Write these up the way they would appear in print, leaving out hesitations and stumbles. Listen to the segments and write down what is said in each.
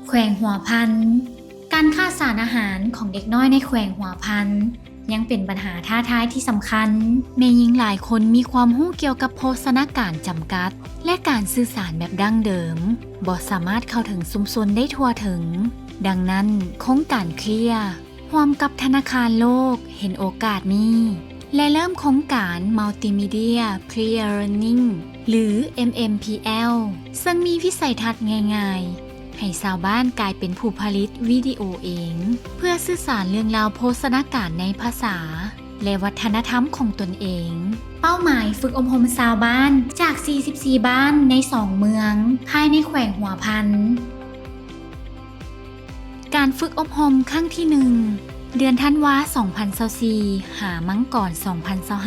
แขวงหัวพันการขาดสารอาหารของเด็กน้อยในแขวงหัวพันยังเป็นปัญหาท้าทายที่สำคัญแม่หญิงหลายคนมีความรู้เกี่ยวกับโภชนาการจำกัดและการสื่อสารแบบดั้งเดิมบ่สามารถเข้าถึงชุมชนได้ทั่วถึงดังนั้นโครงการเคลียร์ร่วมกับธนาคารโลกเห็นโอกาสนี้และเริ่มโครงการ Multimedia Clear Learning หรือ MMPL ซึ่งมีวิสัยทัศน์ง่ายๆให้ชาวบ้านกลายเป็นผู้ผลิตวิดีโอเองเพื่อสื่อสารเรื่องราวโภชนาการในภาษาและวัฒนธรรมของตนเองเป้าหมายฝึกอบรมชาวบ้านจาก 44 บ้านใน 2 เมืองภายในแขวงหัวพันการฝึกอบรมครั้งที่ 1 เดือนธันวาคม 2024 หามังกร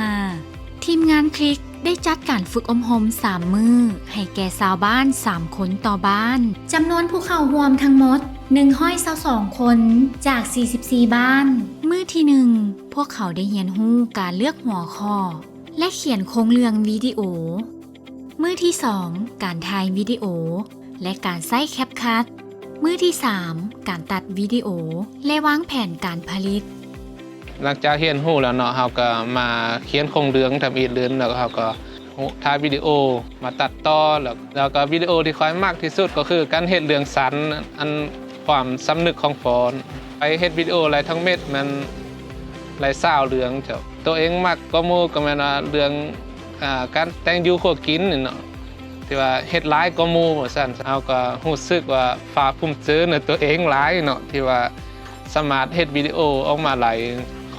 2025 ทีมงานคลิกได้จัดการฝึกอบรม 3 มื้อให้แก่ชาวบ้าน 3 คนต่อบ้านจำนวนผู้เข้าร่วมทั้งหมด122 คนจาก 44 บ้านมื้อที่ 1 พวกเขาได้เรียนรู้การเลือกหัวข้อและเขียนโครงเรื่องวิดีโอมื้อที่ 2 การถ่ายวิดีโอและการใช้แคปคัทมื้อที่ 3 การตัดวิดีโอและวางแผนการผลิตหลังจากเรียนรู้แล้วเนาะเราก็มาเขียนโครงเรื่องทำอีกเรื่องแล้วเราก็ถ่ายวิดีโอมาตัดต่อแล้วก็วิดีโอที่ค่อยมากที่สุดก็คือการเฮ็ดเรื่องสั้นอันความสำนึกของฟอนไปเฮ็ดวิดีโอหลายทั้งเม็ดมันหลาย20เรื่องเจ้าตัวเองมักก็หมู่ก็แม่นว่าเรื่องการแต่งอยู่ครัวกินนี่เนาะที่ว่าเฮ็ดหลายก็หมู่ว่าซั่นเฮาก็รู้สึกว่าภาคภูมิใจในตัวเองหลายเนาะที่ว่าสามารถเฮ็ดวิดีโอออกมาหลาย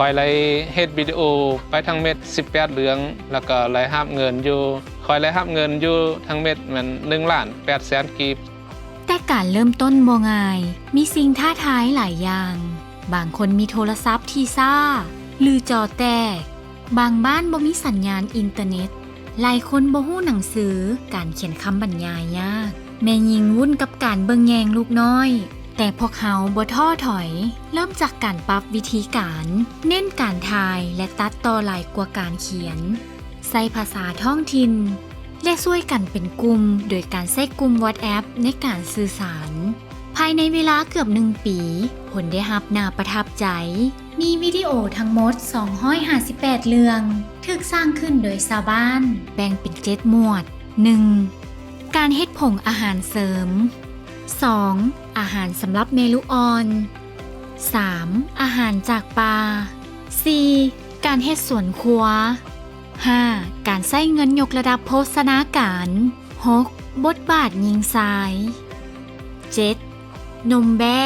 คอยไล่เฮ็ดวิดีโอไปทั้งเม็ด18เรื่องแล้วก็ไล่รับเงินอยู่คอยไล่รับเงินอยู่ทั้งเม็ดมัน1,800,000 กีบแต่การเริ่มต้นบ่ง่ายมีสิ่งท้าทายหลายอย่างบางคนมีโทรศัพท์ที่ซ่าหรือจอแตกบางบ้านบ่มีสัญญาณอินเทอร์เน็ตหลายคนบ่ฮู้หนังสือการเขียนคำบรรยายยากแม่หญิงวุ่นกับการเบิ่งแยงลูกน้อยแต่พวกเขาบ่ท้อถอยเริ่มจากการปรับวิธีการเน้นการถ่ายและตัดต่อหลายกว่าการเขียนใช้ภาษาท้องถิ่นและช่วยกันเป็นกลุ่มโดยการใช้กลุ่ม WhatsApp ในการสื่อสารภายในเวลาเกือบ1 ปีผลได้รับน่าประทับใจมีวิดีโอทั้งหมด258เรื่องถูกสร้างขึ้นโดยชาวบ้านแบ่งเป็น7หมวด 1. การเฮ็ดผงอาหารเสริม 2. อาหารสำหรับเมลูกอ่อน 3. อาหารจากปลา 4. การเฮ็ดสวนครัว 5. การใช้เงินยกระดับโภชนาการ 6. บทบาทยิงทราย 7. นมแบ้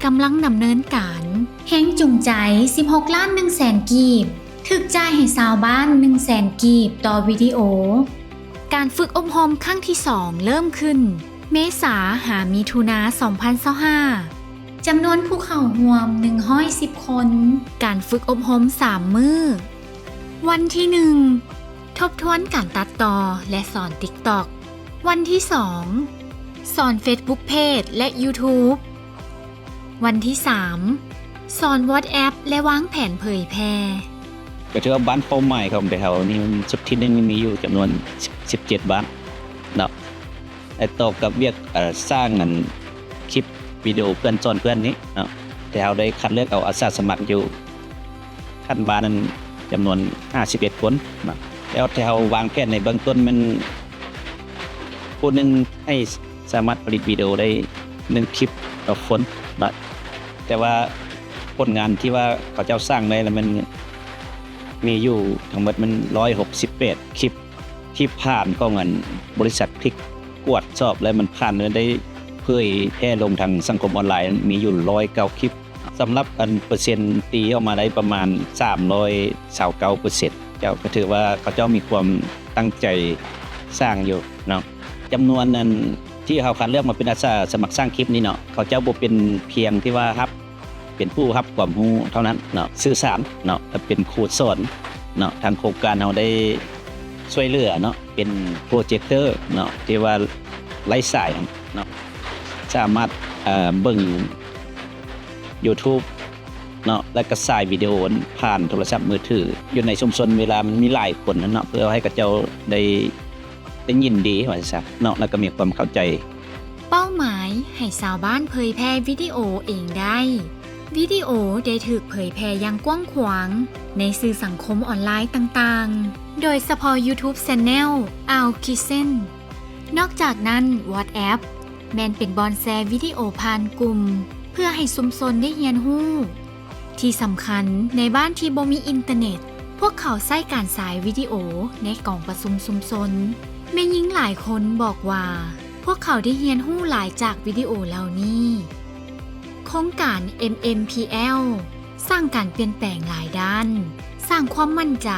กำลังดำเนินการแห่งจูงใจ16 ล้าน1แสนกีบถึกจ่ายให้ชาวบ้าน1แสนกีบต่อวิดีโอการฝึกอบรมครั้งที่ 2 เริ่มขึ้นเมษาหามิถุนา2025จำนวนผู้เข้าร่วม110 คนการฝึกอบรม3 มื้อวันที่ 1 ทบทวนการตัดต่อและสอน TikTok วันที่ 2 สอน Facebook Page และ YouTube วันที่ 3 สอน WhatsApp และวางแผนเผยแพร่ก็ถือว่าบ้านเป้าหมายของแถวนี้มันสุดที่นึงมีอยู่จำนวน17บ้านเนาะไอ้ตกกับเวียกสร้างงานคลิปวิดีโอเพื่อนสอนเพื่อนนี้เนาะแต่เราได้คัดเลือกเอาอาสาสมัครอยู่ขั้นบ้านนั้นจำนวน51คนนะแล้วแถววางแผนในเบื้องต้นมันผู้นึงให้สามารถผลิตวิดีโอได้1คลิปต่อคนนะแต่ว่าผลงานที่ว่าเขาเจ้าสร้างได้แล้วมันมีอยู่ทั้งหมดมัน168คลิปที่ผ่านก็เงินบริษัทพลิกกวดสอบแล้วมันผ่านได้เผยแพร่ลงทางสังคมออนไลน์มีอยู่109คลิปสำหรับอันเปอร์เซ็นต์ตีออกมาได้ประมาณ329%เจ้าก็ถือว่าเขาเจ้ามีความตั้งใจสร้างอยู่เนาะจำนวนนั้นที่เขาคัดเลือกมาเป็นอาสาสมัครสร้างคลิปนี้เนาะเขาเจ้าบ่เป็นเพียงที่ว่าครับเป็นผู้รับความรู้เท่านั้นเนาะสื่อสารเนาะเป็นครูสอนเนาะทางโครงการเราได้ช่วยเหลือเนาะเป็นโปรเจคเตอร์เนาะที่ว่าไร้สายเนาะสามารถเบิ่ง YouTube เนาะแล้วก็สายวิดีโอผ่านโทรศัพท์มือถืออยู่ในชุมชนเวลามันมีหลายคนเนาะเพื่อให้กับเจ้าได้ยินดีว่าซั่นเนาะแล้วก็มีความเข้าใจ เป้าหมายให้ชาวบ้านเผยแพร่วิดีโอเองได้วิดีโอได้ถูกเผยแพร่อย่างกว้างขวางในสื่อสังคมออนไลน์ต่างๆโดยเฉพาะ YouTube Channel Al Kitchen นอกจากนั้น WhatsApp แม่นเป็นบอนแชร์วิดีโอผ่านกลุ่มเพื่อให้ชุมชนได้เรียนรู้ที่สำคัญในบ้านที่บ่มีอินเทอร์เน็ตพวกเขาใช้การสายวิดีโอในกล่องประชุมชุมชนแม่หญิงหลายคนบอกว่าพวกเขาได้เรียนรู้หลายจากวิดีโอเหล่านี้โครงการ MMPL สร้างการเปลี่ยนแปลงหลายด้านสร้างความมั่นใจ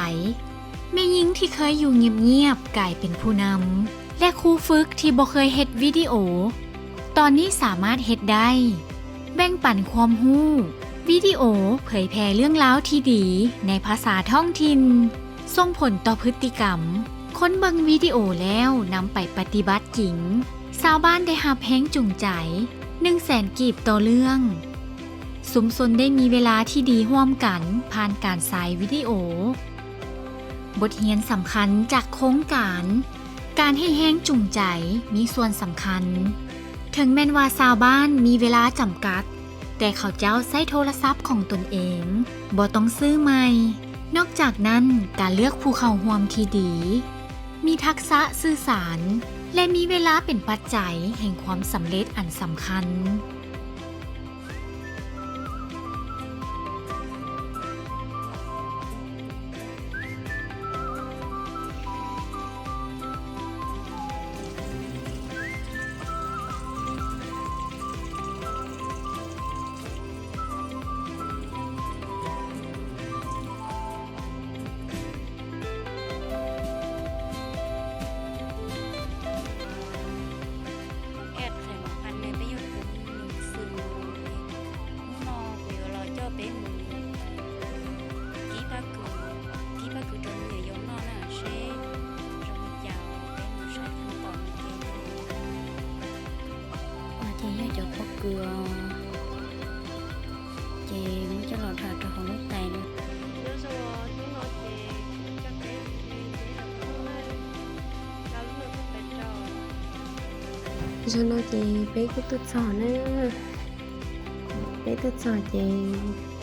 แม่หญิงที่เคยอยู่เงียบๆกลายเป็นผู้นำและครูฝึกที่บ่เคยเฮ็ดวิดีโอตอนนี้สามารถเฮ็ดได้แบ่งปันความรู้วิดีโอเผยแพร่เรื่องราวที่ดีในภาษาท้องถิ่นส่งผลต่อพฤติกรรมคนเบิ่งวิดีโอแล้วนำไปปฏิบัติจริงชาวบ้านได้รับแรงจูงใจ 100,000 กีบต่อเรื่องชุมชนได้มีเวลาที่ดีร่วมกันผ่านการสายวิดีโอบทเรียนสำคัญจากโครงการให้แรงจูงใจมีส่วนสำคัญถึงแม้ว่าชาวบ้านมีเวลาจำกัดแต่เขาเจ้าใช้โทรศัพท์ของตนเองบ่ต้องซื้อใหม่นอกจากนั้นการเลือกผู้เข้าร่วมที่ดีมีทักษะสื่อสารและมีเวลาเป็นปัจจัยแห่งความสำเร็จอันสำคัญcho có cửa chị mới cho lọt thật không có tay nữa cho nó chị bé cứ tụt sò nữa bé tụt sò chị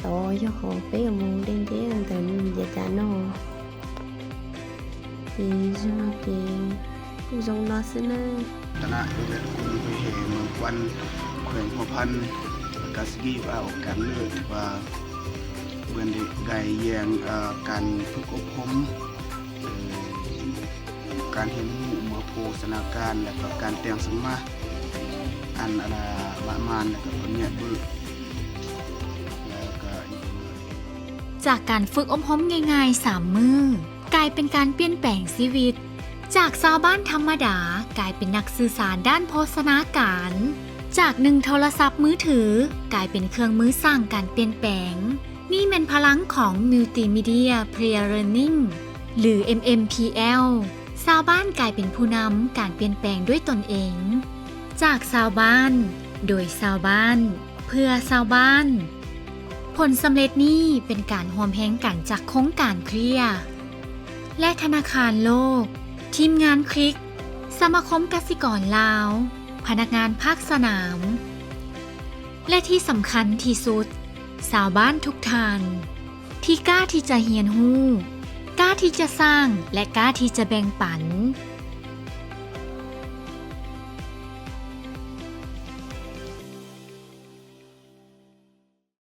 tổ cho họ bé ở mùng đen chế anh tận giờ trả nó thì cho nó chị cũng dùng nó xin nữa คณะเวทคุณไปเหเมืองวันแขวงหัวพันกาสกีว่าออกการเลือกว่าเมืองไก่แยงการฝึกอบรมการเห็นหูเมื่อโฆษณาการและก็การแต่งสมาอันอะไรประมาณแล้วก็ตัวเนี้ยบึกแล้วก็จากการฝึกอบรมง่ายๆ3 มื้อกลายเป็นการเปลี่ยนแปลงชีวิตจากชาวบ้านธรรมดากลายเป็นนักสื่อสารด้านโภชนาการจาก1โทรศัพท์มือถือกลายเป็นเครื่องมือสร้างการเปลี่ยนแปลงนี่เป็นพลังของ Multimedia Peer Learning หรือ MMPL ชาวบ้านกลายเป็นผู้นำการเปลี่ยนแปลงด้วยตนเองจากชาวบ้านโดยชาวบ้านเพื่อชาวบ้านผลสำเร็จนี้เป็นการร่วมแรงกันจากโครงการเคลียร์และธนาคารโลกทีมงานคลิกสมาคมกสิกรลาวพนักงานภาคสนามและที่สำคัญที่สุดชาวบ้านทุกท่านที่กล้าที่จะเรียนรู้กล้าที่จะสร้างและกล้าที่จะแบ่งปัน